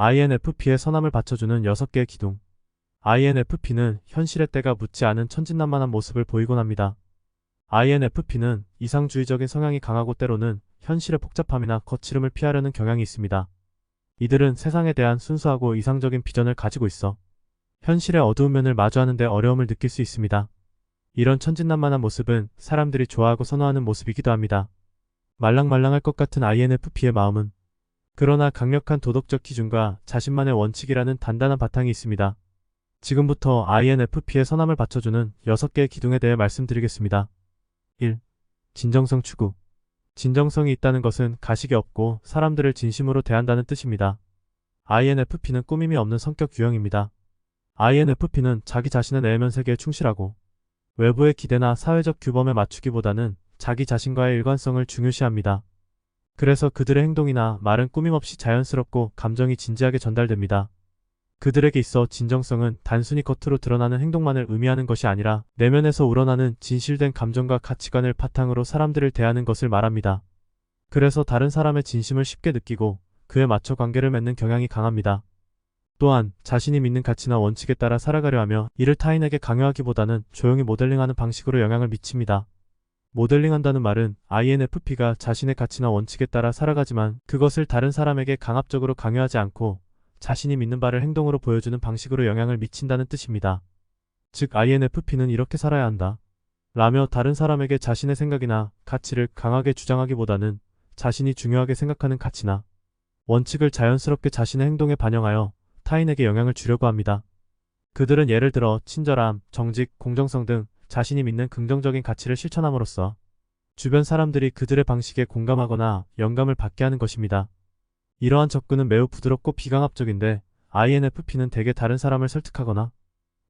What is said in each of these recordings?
INFP의 선함을 받쳐주는 6개의 기둥. INFP는 현실의 때가 묻지 않은 천진난만한 모습을 보이곤 합니다. INFP는 이상주의적인 성향이 강하고 때로는 현실의 복잡함이나 거칠음을 피하려는 경향이 있습니다. 이들은 세상에 대한 순수하고 이상적인 비전을 가지고 있어 현실의 어두운 면을 마주하는 데 어려움을 느낄 수 있습니다. 이런 천진난만한 모습은 사람들이 좋아하고 선호하는 모습이기도 합니다. 말랑말랑할 것 같은 INFP의 마음은 그러나 강력한 도덕적 기준과 자신만의 원칙이라는 단단한 바탕이 있습니다. 지금부터 INFP의 선함을 받쳐주는 6개의 기둥에 대해 말씀드리겠습니다. 1. 진정성 추구. 진정성이 있다는 것은 가식이 없고 사람들을 진심으로 대한다는 뜻입니다. INFP는 꾸밈이 없는 성격 유형입니다. INFP는 자기 자신의 내면 세계에 충실하고 외부의 기대나 사회적 규범에 맞추기보다는 자기 자신과의 일관성을 중요시합니다. 그래서 그들의 행동이나 말은 꾸밈없이 자연스럽고 감정이 진지하게 전달됩니다. 그들에게 있어 진정성은 단순히 겉으로 드러나는 행동만을 의미하는 것이 아니라 내면에서 우러나는 진실된 감정과 가치관을 바탕으로 사람들을 대하는 것을 말합니다. 그래서 다른 사람의 진심을 쉽게 느끼고 그에 맞춰 관계를 맺는 경향이 강합니다. 또한 자신이 믿는 가치나 원칙에 따라 살아가려 하며 이를 타인에게 강요하기보다는 조용히 모델링하는 방식으로 영향을 미칩니다. 모델링한다는 말은 INFP가 자신의 가치나 원칙에 따라 살아가지만 그것을 다른 사람에게 강압적으로 강요하지 않고 자신이 믿는 바를 행동으로 보여주는 방식으로 영향을 미친다는 뜻입니다. 즉 INFP는 이렇게 살아야 한다 라며 다른 사람에게 자신의 생각이나 가치를 강하게 주장하기보다는 자신이 중요하게 생각하는 가치나 원칙을 자연스럽게 자신의 행동에 반영하여 타인에게 영향을 주려고 합니다. 그들은 예를 들어 친절함, 정직, 공정성 등 자신이 믿는 긍정적인 가치를 실천함으로써 주변 사람들이 그들의 방식에 공감하거나 영감을 받게 하는 것입니다. 이러한 접근은 매우 부드럽고 비강압적인데 INFP는 대개 다른 사람을 설득하거나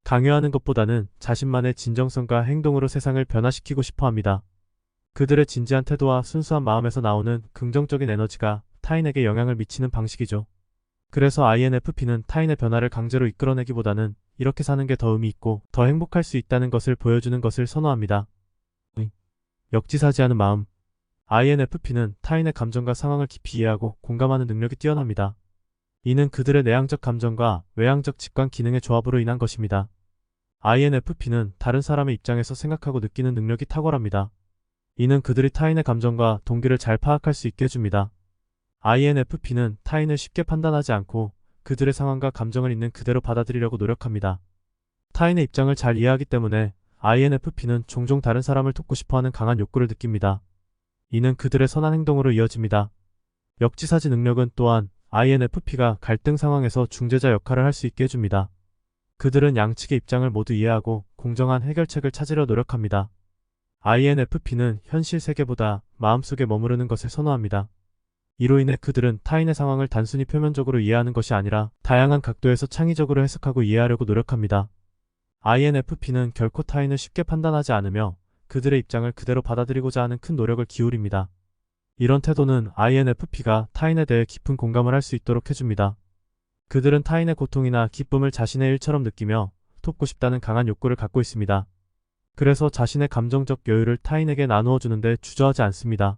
강요하는 것보다는 자신만의 진정성과 행동으로 세상을 변화시키고 싶어 합니다. 그들의 진지한 태도와 순수한 마음에서 나오는 긍정적인 에너지가 타인에게 영향을 미치는 방식이죠. 그래서 INFP는 타인의 변화를 강제로 이끌어내기보다는 이렇게 사는 게 더 의미 있고 더 행복할 수 있다는 것을 보여주는 것을 선호합니다. 역지사지하는 마음. INFP는 타인의 감정과 상황을 깊이 이해하고 공감하는 능력이 뛰어납니다. 이는 그들의 내향적 감정과 외향적 직관 기능의 조합으로 인한 것입니다. INFP는 다른 사람의 입장에서 생각하고 느끼는 능력이 탁월합니다. 이는 그들이 타인의 감정과 동기를 잘 파악할 수 있게 해줍니다. INFP는 타인을 쉽게 판단하지 않고 그들의 상황과 감정을 있는 그대로 받아들이려고 노력합니다. 타인의 입장을 잘 이해하기 때문에 INFP는 종종 다른 사람을 돕고 싶어하는 강한 욕구를 느낍니다. 이는 그들의 선한 행동으로 이어집니다. 역지사지 능력은 또한 INFP가 갈등 상황에서 중재자 역할을 할 수 있게 해줍니다. 그들은 양측의 입장을 모두 이해하고 공정한 해결책을 찾으려 노력합니다. INFP는 현실 세계보다 마음속에 머무르는 것을 선호합니다. 이로 인해 그들은 타인의 상황을 단순히 표면적으로 이해하는 것이 아니라 다양한 각도에서 창의적으로 해석하고 이해하려고 노력합니다. INFP는 결코 타인을 쉽게 판단하지 않으며 그들의 입장을 그대로 받아들이고자 하는 큰 노력을 기울입니다. 이런 태도는 INFP가 타인에 대해 깊은 공감을 할 수 있도록 해줍니다. 그들은 타인의 고통이나 기쁨을 자신의 일처럼 느끼며 돕고 싶다는 강한 욕구를 갖고 있습니다. 그래서 자신의 감정적 여유를 타인에게 나누어 주는데 주저하지 않습니다.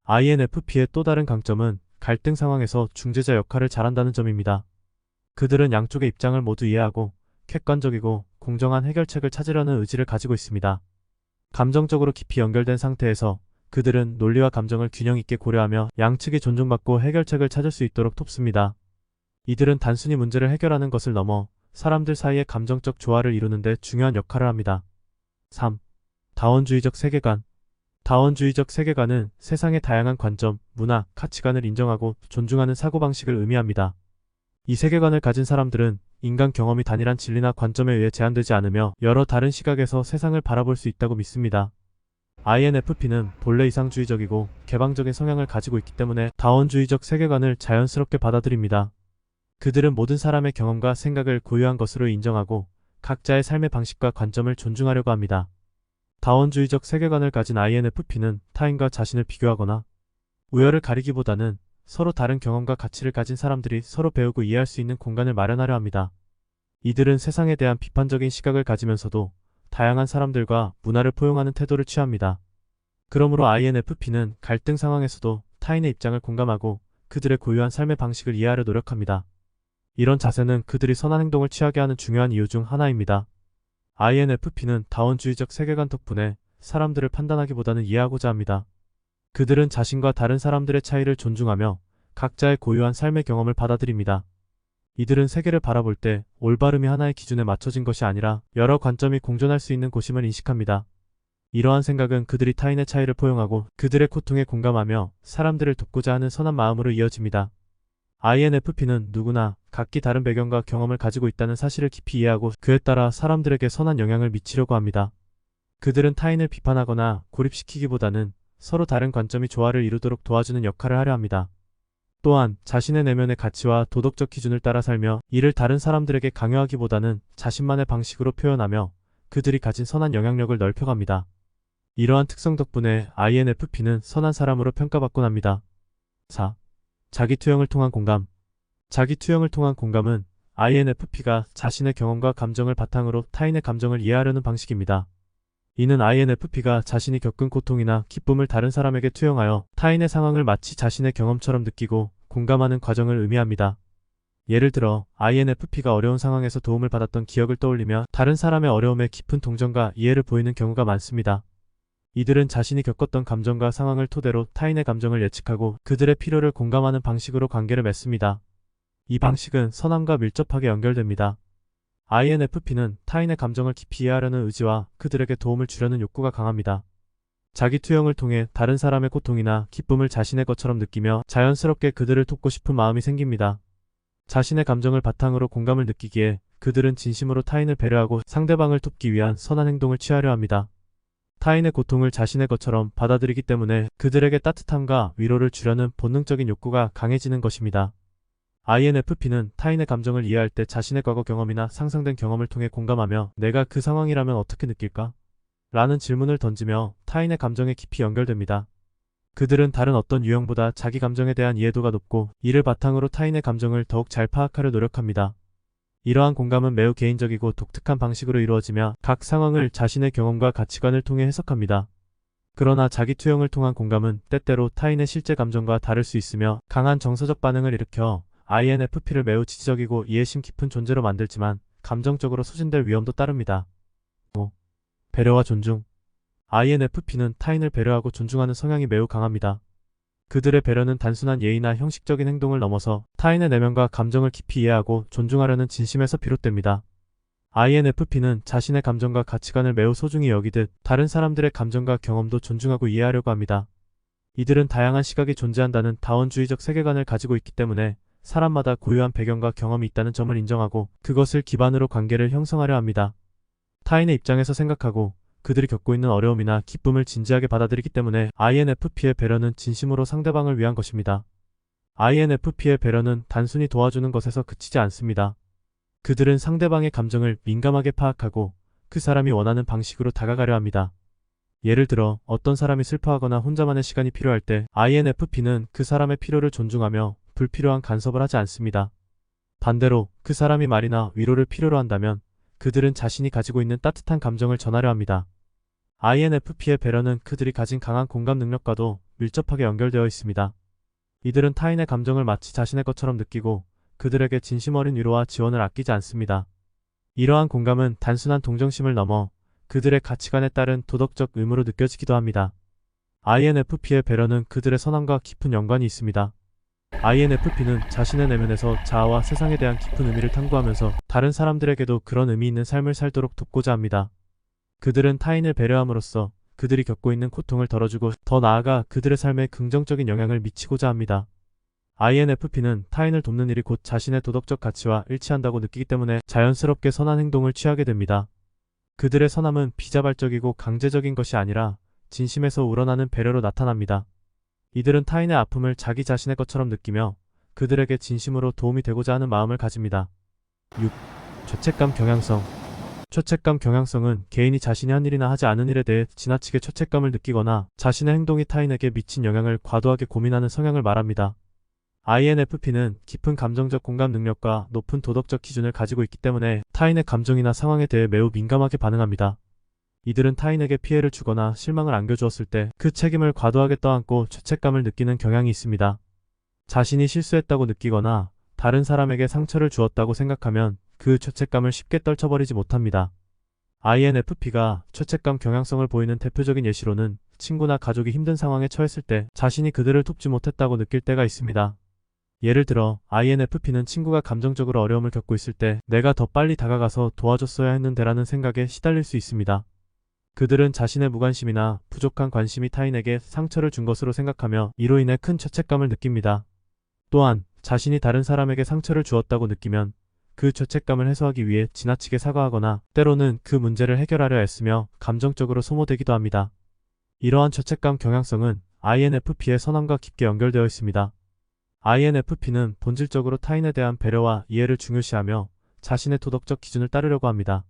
INFP의 또 다른 강점은 갈등 상황에서 중재자 역할을 잘한다는 점입니다. 그들은 양쪽의 입장을 모두 이해하고 객관적이고 공정한 해결책을 찾으려는 의지를 가지고 있습니다. 감정적으로 깊이 연결된 상태에서 그들은 논리와 감정을 균형 있게 고려하며 양측이 존중받고 해결책을 찾을 수 있도록 돕습니다. 이들은 단순히 문제를 해결하는 것을 넘어 사람들 사이의 감정적 조화를 이루는 데 중요한 역할을 합니다. 3. 다원주의적 세계관. 다원주의적 세계관은 세상의 다양한 관점, 문화, 가치관을 인정하고 존중하는 사고방식을 의미합니다. 이 세계관을 가진 사람들은 인간 경험이 단일한 진리나 관점에 의해 제한되지 않으며 여러 다른 시각에서 세상을 바라볼 수 있다고 믿습니다. INFP는 본래 이상주의적이고 개방적인 성향을 가지고 있기 때문에 다원주의적 세계관을 자연스럽게 받아들입니다. 그들은 모든 사람의 경험과 생각을 고유한 것으로 인정하고 각자의 삶의 방식과 관점을 존중하려고 합니다. 다원주의적 세계관을 가진 INFP는 타인과 자신을 비교하거나 우열을 가리기보다는 서로 다른 경험과 가치를 가진 사람들이 서로 배우고 이해할 수 있는 공간을 마련하려 합니다. 이들은 세상에 대한 비판적인 시각을 가지면서도 다양한 사람들과 문화를 포용하는 태도를 취합니다. 그러므로 INFP는 갈등 상황에서도 타인의 입장을 공감하고 그들의 고유한 삶의 방식을 이해하려 노력합니다. 이런 자세는 그들이 선한 행동을 취하게 하는 중요한 이유 중 하나입니다. INFP는 다원주의적 세계관 덕분에 사람들을 판단하기보다는 이해하고자 합니다. 그들은 자신과 다른 사람들의 차이를 존중하며 각자의 고유한 삶의 경험을 받아들입니다. 이들은 세계를 바라볼 때 올바름이 하나의 기준에 맞춰진 것이 아니라 여러 관점이 공존할 수 있는 곳임을 인식합니다. 이러한 생각은 그들이 타인의 차이를 포용하고 그들의 고통에 공감하며 사람들을 돕고자 하는 선한 마음으로 이어집니다. INFP는 누구나 각기 다른 배경과 경험을 가지고 있다는 사실을 깊이 이해하고 그에 따라 사람들에게 선한 영향을 미치려고 합니다. 그들은 타인을 비판하거나 고립시키기보다는 서로 다른 관점이 조화를 이루도록 도와주는 역할을 하려 합니다. 또한 자신의 내면의 가치와 도덕적 기준을 따라 살며 이를 다른 사람들에게 강요하기보다는 자신만의 방식으로 표현하며 그들이 가진 선한 영향력을 넓혀갑니다. 이러한 특성 덕분에 INFP는 선한 사람으로 평가받곤 합니다. 4. 자기투영을 통한 공감. 자기투영을 통한 공감은 INFP가 자신의 경험과 감정을 바탕으로 타인의 감정을 이해하려는 방식입니다. 이는 INFP가 자신이 겪은 고통이나 기쁨을 다른 사람에게 투영하여 타인의 상황을 마치 자신의 경험처럼 느끼고 공감하는 과정을 의미합니다. 예를 들어 INFP가 어려운 상황에서 도움을 받았던 기억을 떠올리며 다른 사람의 어려움에 깊은 동정과 이해를 보이는 경우가 많습니다. 이들은 자신이 겪었던 감정과 상황을 토대로 타인의 감정을 예측하고 그들의 필요를 공감하는 방식으로 관계를 맺습니다. 이 방식은 선함과 밀접하게 연결됩니다. INFP는 타인의 감정을 깊이 이해하려는 의지와 그들에게 도움을 주려는 욕구가 강합니다. 자기 투영을 통해 다른 사람의 고통이나 기쁨을 자신의 것처럼 느끼며 자연스럽게 그들을 돕고 싶은 마음이 생깁니다. 자신의 감정을 바탕으로 공감을 느끼기에 그들은 진심으로 타인을 배려하고 상대방을 돕기 위한 선한 행동을 취하려 합니다. 타인의 고통을 자신의 것처럼 받아들이기 때문에 그들에게 따뜻함과 위로를 주려는 본능적인 욕구가 강해지는 것입니다. INFP는 타인의 감정을 이해할 때 자신의 과거 경험이나 상상된 경험을 통해 공감하며 내가 그 상황이라면 어떻게 느낄까? 라는 질문을 던지며 타인의 감정에 깊이 연결됩니다. 그들은 다른 어떤 유형보다 자기 감정에 대한 이해도가 높고 이를 바탕으로 타인의 감정을 더욱 잘 파악하려 노력합니다. 이러한 공감은 매우 개인적이고 독특한 방식으로 이루어지며 각 상황을 자신의 경험과 가치관을 통해 해석합니다. 그러나 자기 투영을 통한 공감은 때때로 타인의 실제 감정과 다를 수 있으며 강한 정서적 반응을 일으켜 INFP를 매우 지지적이고 이해심 깊은 존재로 만들지만 감정적으로 소진될 위험도 따릅니다. 5. 배려와 존중. INFP는 타인을 배려하고 존중하는 성향이 매우 강합니다. 그들의 배려는 단순한 예의나 형식적인 행동을 넘어서 타인의 내면과 감정을 깊이 이해하고 존중하려는 진심에서 비롯됩니다. INFP는 자신의 감정과 가치관을 매우 소중히 여기듯 다른 사람들의 감정과 경험도 존중하고 이해하려고 합니다. 이들은 다양한 시각이 존재한다는 다원주의적 세계관을 가지고 있기 때문에 사람마다 고유한 배경과 경험이 있다는 점을 인정하고 그것을 기반으로 관계를 형성하려 합니다. 타인의 입장에서 생각하고 그들이 겪고 있는 어려움이나 기쁨을 진지하게 받아들이기 때문에 INFP의 배려는 진심으로 상대방을 위한 것입니다. INFP의 배려는 단순히 도와주는 것에서 그치지 않습니다. 그들은 상대방의 감정을 민감하게 파악하고 그 사람이 원하는 방식으로 다가가려 합니다. 예를 들어 어떤 사람이 슬퍼하거나 혼자만의 시간이 필요할 때 INFP는 그 사람의 필요를 존중하며 불필요한 간섭을 하지 않습니다. 반대로 그 사람이 말이나 위로를 필요로 한다면 그들은 자신이 가지고 있는 따뜻한 감정을 전하려 합니다. INFP의 배려는 그들이 가진 강한 공감 능력과도 밀접하게 연결되어 있습니다. 이들은 타인의 감정을 마치 자신의 것처럼 느끼고 그들에게 진심 어린 위로와 지원을 아끼지 않습니다. 이러한 공감은 단순한 동정심을 넘어 그들의 가치관에 따른 도덕적 의무로 느껴지기도 합니다. INFP의 배려는 그들의 선함과 깊은 연관이 있습니다. INFP는 자신의 내면에서 자아와 세상에 대한 깊은 의미를 탐구하면서 다른 사람들에게도 그런 의미 있는 삶을 살도록 돕고자 합니다. 그들은 타인을 배려함으로써 그들이 겪고 있는 고통을 덜어주고 더 나아가 그들의 삶에 긍정적인 영향을 미치고자 합니다. INFP는 타인을 돕는 일이 곧 자신의 도덕적 가치와 일치한다고 느끼기 때문에 자연스럽게 선한 행동을 취하게 됩니다. 그들의 선함은 비자발적이고 강제적인 것이 아니라 진심에서 우러나는 배려로 나타납니다. 이들은 타인의 아픔을 자기 자신의 것처럼 느끼며 그들에게 진심으로 도움이 되고자 하는 마음을 가집니다. 6. 죄책감 경향성. 죄책감 경향성은 개인이 자신이 한 일이나 하지 않은 일에 대해 지나치게 죄책감을 느끼거나 자신의 행동이 타인에게 미친 영향을 과도하게 고민하는 성향을 말합니다. INFP는 깊은 감정적 공감 능력과 높은 도덕적 기준을 가지고 있기 때문에 타인의 감정이나 상황에 대해 매우 민감하게 반응합니다. 이들은 타인에게 피해를 주거나 실망을 안겨주었을 때 그 책임을 과도하게 떠안고 죄책감을 느끼는 경향이 있습니다. 자신이 실수했다고 느끼거나 다른 사람에게 상처를 주었다고 생각하면 그 죄책감을 쉽게 떨쳐버리지 못합니다. INFP가 죄책감 경향성을 보이는 대표적인 예시로는 친구나 가족이 힘든 상황에 처했을 때 자신이 그들을 돕지 못했다고 느낄 때가 있습니다. 예를 들어 INFP는 친구가 감정적으로 어려움을 겪고 있을 때 내가 더 빨리 다가가서 도와줬어야 했는데라는 생각에 시달릴 수 있습니다. 그들은 자신의 무관심이나 부족한 관심이 타인에게 상처를 준 것으로 생각하며 이로 인해 큰 죄책감을 느낍니다. 또한 자신이 다른 사람에게 상처를 주었다고 느끼면 그 죄책감을 해소하기 위해 지나치게 사과하거나 때로는 그 문제를 해결하려 애쓰며 감정적으로 소모되기도 합니다. 이러한 죄책감 경향성은 INFP의 선함과 깊게 연결되어 있습니다. INFP는 본질적으로 타인에 대한 배려와 이해를 중요시하며 자신의 도덕적 기준을 따르려고 합니다.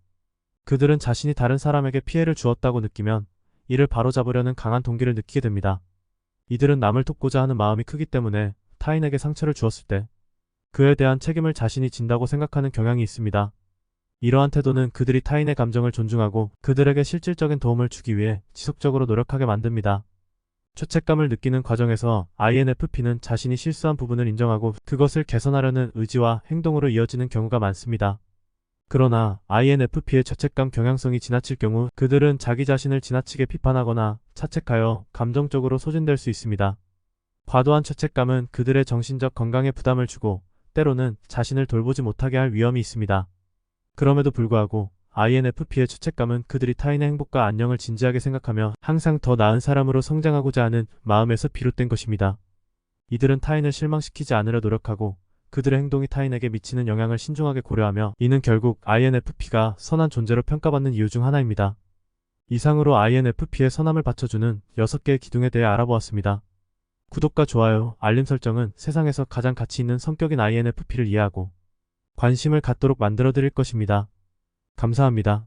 그들은 자신이 다른 사람에게 피해를 주었다고 느끼면 이를 바로잡으려는 강한 동기를 느끼게 됩니다. 이들은 남을 돕고자 하는 마음이 크기 때문에 타인에게 상처를 주었을 때 그에 대한 책임을 자신이 진다고 생각하는 경향이 있습니다. 이러한 태도는 그들이 타인의 감정을 존중하고 그들에게 실질적인 도움을 주기 위해 지속적으로 노력하게 만듭니다. 죄책감을 느끼는 과정에서 INFP는 자신이 실수한 부분을 인정하고 그것을 개선하려는 의지와 행동으로 이어지는 경우가 많습니다. 그러나 INFP의 죄책감 경향성이 지나칠 경우 그들은 자기 자신을 지나치게 비판하거나 자책하여 감정적으로 소진될 수 있습니다. 과도한 죄책감은 그들의 정신적 건강에 부담을 주고 때로는 자신을 돌보지 못하게 할 위험이 있습니다. 그럼에도 불구하고 INFP의 죄책감은 그들이 타인의 행복과 안녕을 진지하게 생각하며 항상 더 나은 사람으로 성장하고자 하는 마음에서 비롯된 것입니다. 이들은 타인을 실망시키지 않으려 노력하고 그들의 행동이 타인에게 미치는 영향을 신중하게 고려하며 이는 결국 INFP가 선한 존재로 평가받는 이유 중 하나입니다. 이상으로 INFP의 선함을 받쳐주는 6개의 기둥에 대해 알아보았습니다. 구독과 좋아요, 알림 설정은 세상에서 가장 가치 있는 성격인 INFP를 이해하고 관심을 갖도록 만들어 드릴 것입니다. 감사합니다.